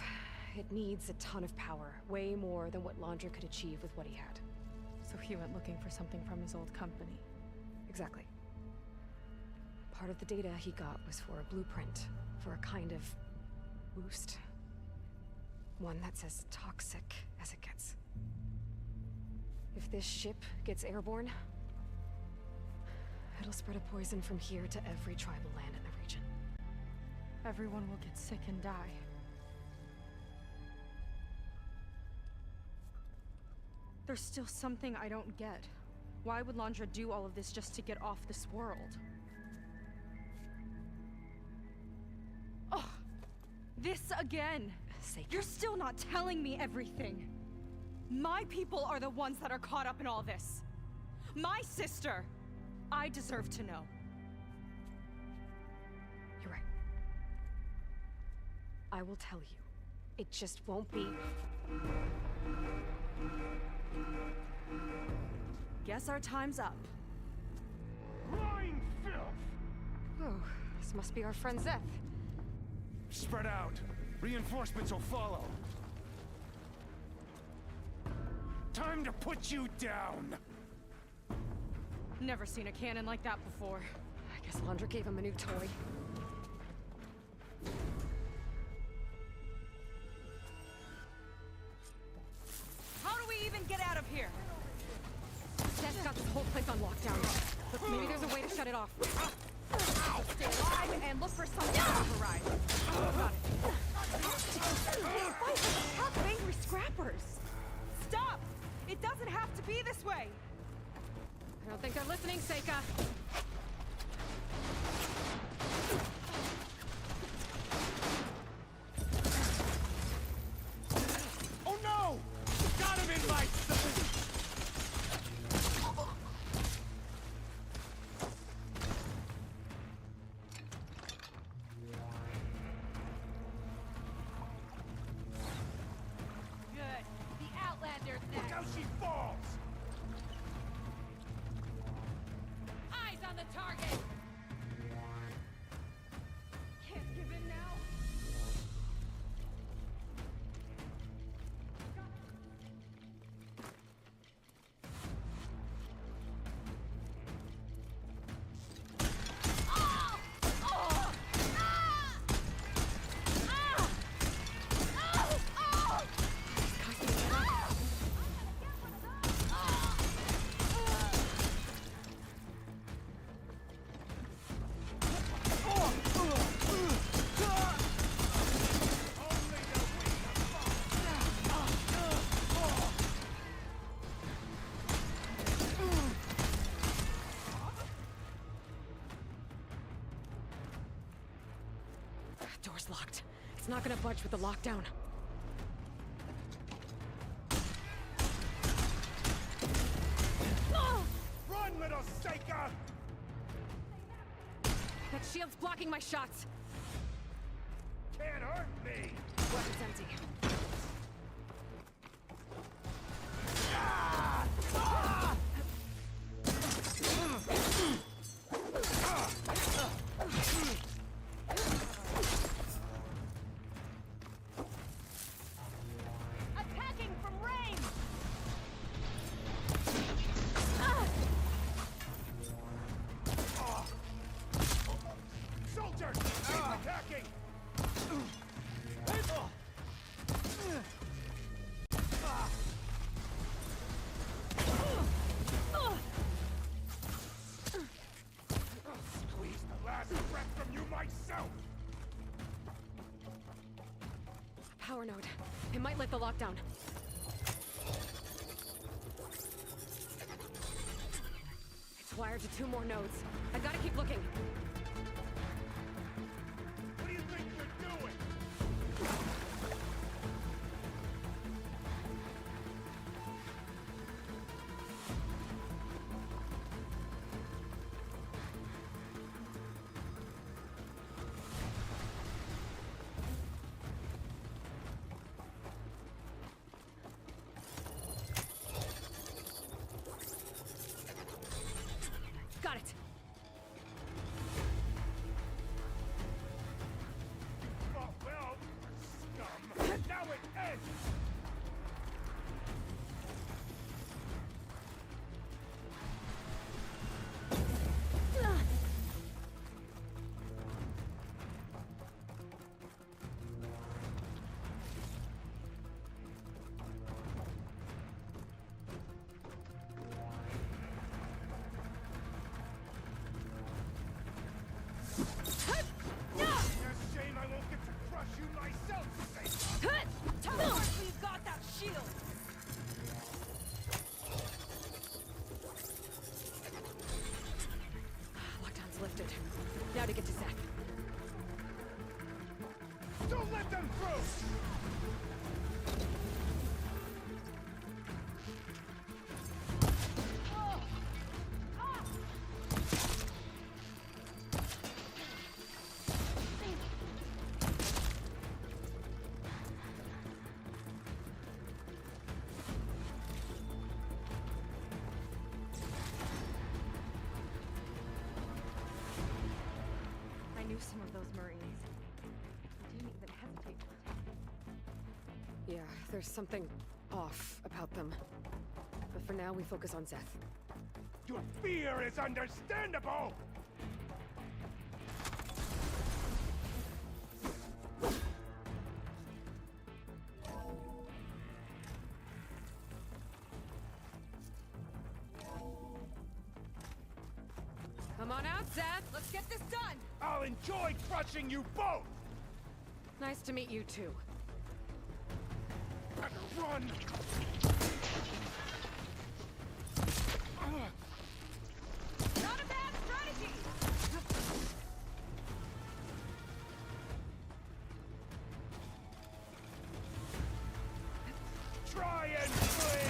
it needs a ton of power, way more than what Londra could achieve with what he had. So he went looking for something from his old company. Exactly. Part of the data he got was for a blueprint, for a kind of boost. One that's as toxic as it gets. If this ship gets airborne, it'll spread a poison from here to every tribal land in the region. Everyone will get sick and die. There's still something I don't get. Why would Landra do all of this just to get off this world? Oh, this again! You're still not telling me everything! My people are the ones that are caught up in all this! My sister! I deserve to know. You're right. I will tell you. It just won't be... Guess our time's up. Lying filth! Oh, this must be our friend Zeth. Spread out. Reinforcements will follow. Time to put you down! Never seen a cannon like that before. I guess Landra gave him a new toy. How do we even get out of here? Zeth's got this whole place on lockdown. But maybe there's a way to shut it off. Stay alive and look for something to override. Got it. Fight with tough, angry scrappers. Stop! It doesn't have to be this way. I don't think they're listening, Seika. Oh no! Got him in my sight! Good. The Outlander's Look next. how she falls! Eyes on the target. Can't give in now. Door's locked. It's not gonna budge with the lockdown. Run, little Seika! That shield's blocking my shots. Can't hurt me! Weapon's empty. Attacking from range. Soldiers! Keep attacking! Squeeze the last breath from you myself! Power node. It might lift the lockdown. It's wired to 2 more nodes. I gotta keep looking. What do you think you're doing? Got it. get to Seth. Don't let them through! I knew some of those Marines. I didn't even hesitate to attack. Yeah, there's something off about them. But for now, we focus on Seth. Your fear is understandable! Come on out, Seth! Let's get this done! I'll enjoy crushing you both! Nice to meet you, too. Better run! Not a bad strategy! Try and flee!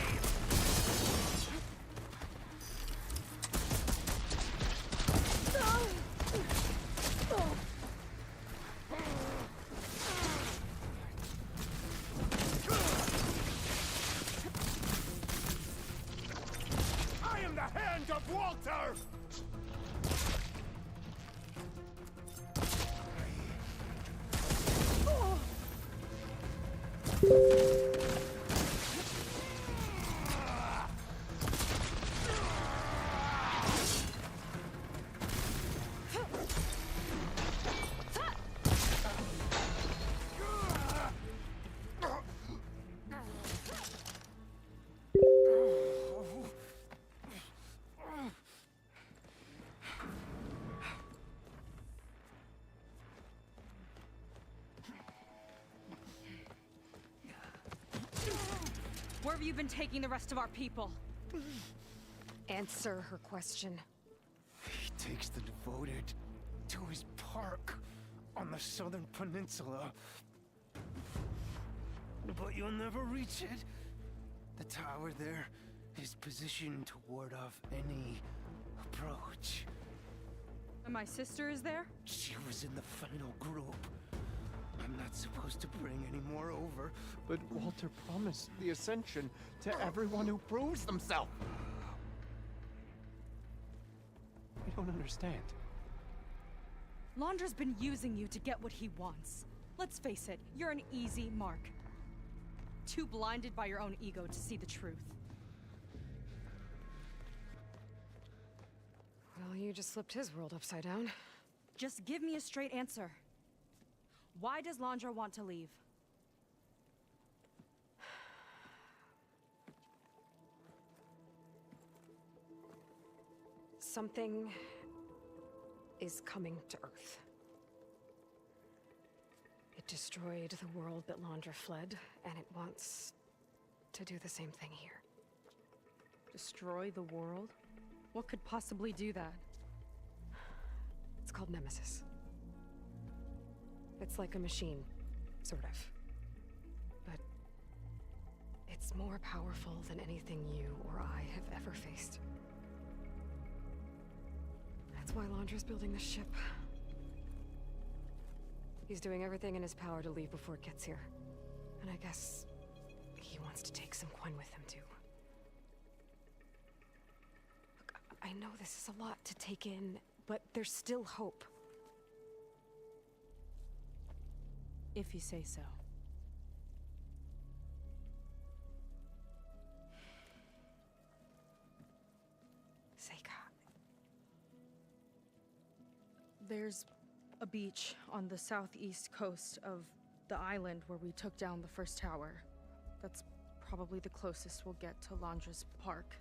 I am the hand of Walter! Where have you been taking the rest of our people? Answer her question. He takes the devoted to his park on the southern peninsula. But you'll never reach it. The tower there is positioned to ward off any approach. And my sister is there? She was in the final group. I'm not supposed to bring any more over. But Walter promised the Ascension to everyone who proves themselves. I don't understand. Londra's been using you to get what he wants. Let's face it, you're an easy mark. Too blinded by your own ego to see the truth. Well, you just flipped his world upside down. Just give me a straight answer. Why does Londra want to leave? Something is coming to Earth. It destroyed the world that Londra fled, and it wants to do the same thing here. Destroy the world? What could possibly do that? It's called Nemesis. It's like a machine, sort of. But it's more powerful than anything you or I have ever faced. That's why Londra's building this ship. He's doing everything in his power to leave before it gets here. And I guess he wants to take some Quen with him, too. Look, I know this is a lot to take in, but there's still hope. If you say so. Seika. There's a beach on the southeast coast of the island where we took down the first tower. That's probably the closest we'll get to Londra's park.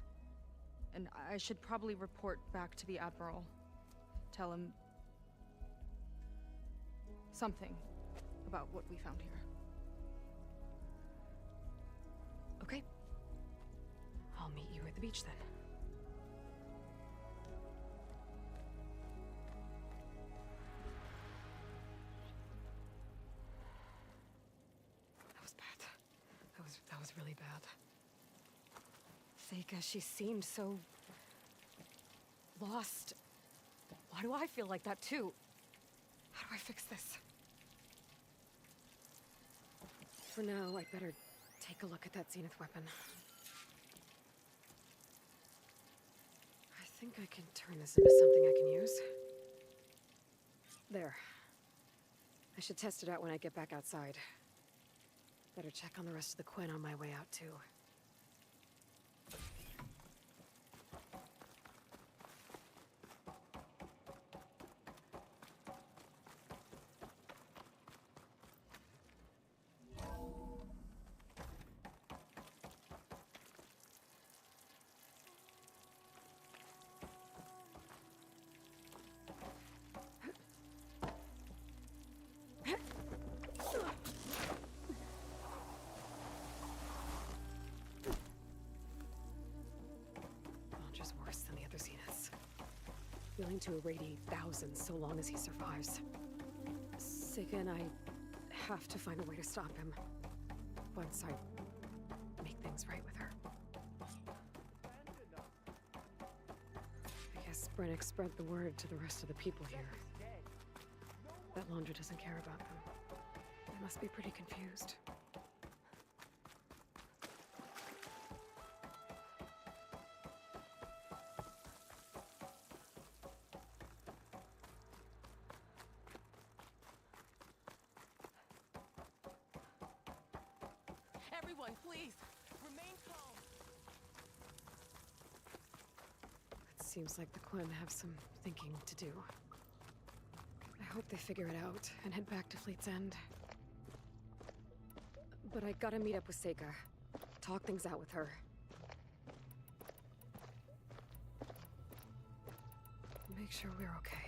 And I should probably report back to the Admiral. Tell him something about what we found here. Okay. I'll meet you at the beach then. really bad. Seika, she seemed so... lost. Why do I feel like that too? How do I fix this? For now, I'd better take a look at that Zenith weapon. I think I can turn this into something I can use. There. I should test it out when I get back outside. Better check on the rest of the Quen on my way out, too. Launcher's worse than the other Zeniths. Willing to irradiate thousands so long as he survives. Seika and I have to find a way to stop him. Once I make things right with her. I guess Brennick spread the word to the rest of the people here. That Laundra doesn't care about them. They must be pretty confused. Everyone, please, remain calm. It seems like the Quen have some thinking to do. I hope they figure it out and head back to Fleet's End. But I gotta meet up with Seika. Talk things out with her. Make sure we're okay.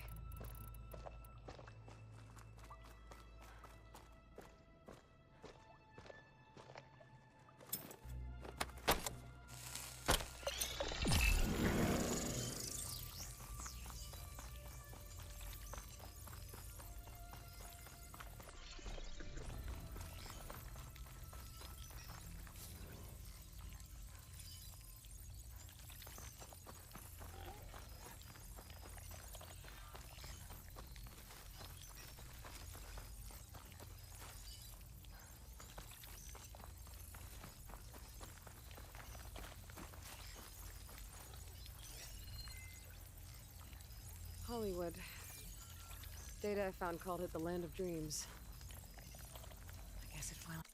Hollywood. Data I found called it the Land of Dreams. I guess it finally...